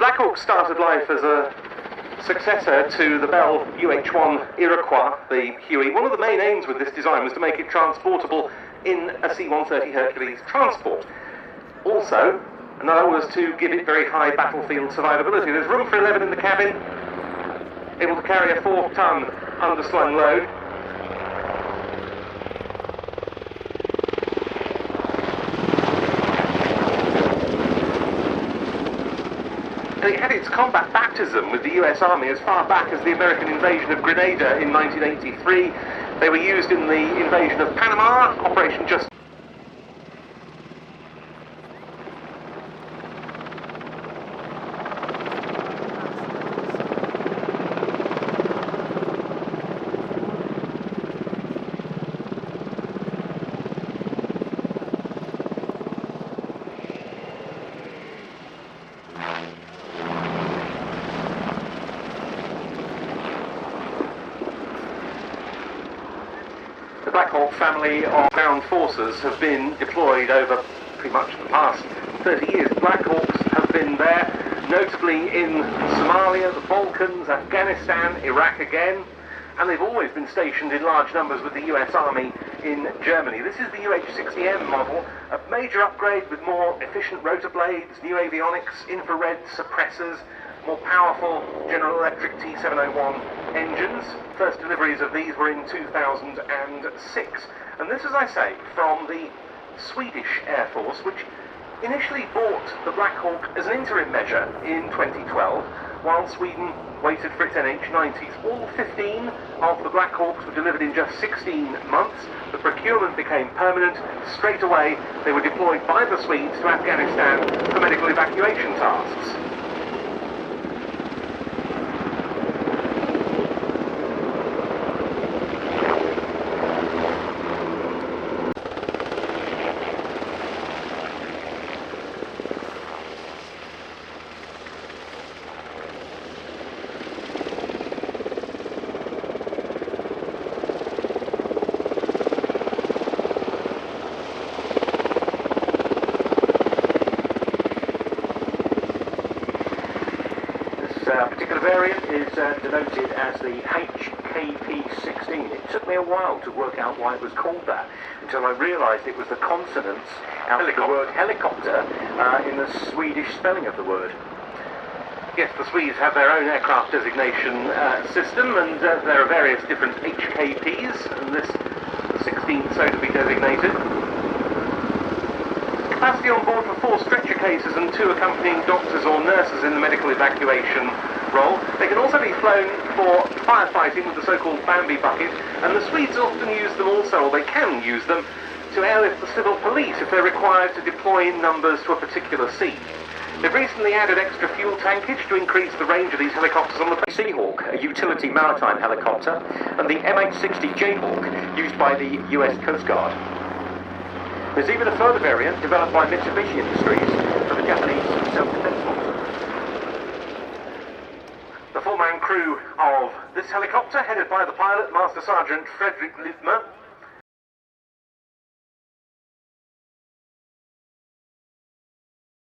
Black Hawk started life as a successor to the Bell UH-1 Iroquois, the Huey. One of the main aims with this design was to make it transportable in a C-130 Hercules transport. Also, another was to give it very high battlefield survivability. There's room for 11 in the cabin, able to carry a 4-ton underslung load. And it had its combat baptism with the US Army as far back as the American invasion of Grenada in 1983. They were used in the invasion of Panama, Operation Just. The Black Hawk family of ground forces have been deployed over pretty much the past 30 years. Black Hawks have been there, notably in Somalia, the Balkans, Afghanistan, Iraq again, and they've always been stationed in large numbers with the US Army in Germany. This is the UH-60M model, a major upgrade with more efficient rotor blades, new avionics, infrared suppressors, more powerful General Electric T701 engines. First deliveries of these were in 2006. And this, as I say, from the Swedish Air Force, which initially bought the Black Hawk as an interim measure in 2012, while Sweden waited for its NH-90s. All 15 of the Black Hawks were delivered in just 16 months. The procurement became permanent. Straight away, they were deployed by the Swedes to Afghanistan for medical evacuation tasks. This particular variant is denoted as the HKP16. It took me a while to work out why it was called that, until I realised it was the consonants out of the word helicopter in the Swedish spelling of the word. Yes, the Swedes have their own aircraft designation system, and there are various different HKPs, and this, the 16th so to be designated. Capacity on board for 4 stretcher cases and 2 accompanying doctors or nurses in the medical evacuation role. They can also be flown for firefighting with the so-called Bambi bucket, and the Swedes often use them also, or they can use them, to airlift the civil police if they're required to deploy in numbers to a particular scene. They've recently added extra fuel tankage to increase the range of these helicopters on the Seahawk, a utility maritime helicopter, and the MH-60 Jayhawk, used by the US Coast Guard. There's even a further variant developed by Mitsubishi Industries for the Japanese self-defense model. The 4-man crew of this helicopter, headed by the pilot, Master Sergeant Frederick Livmer,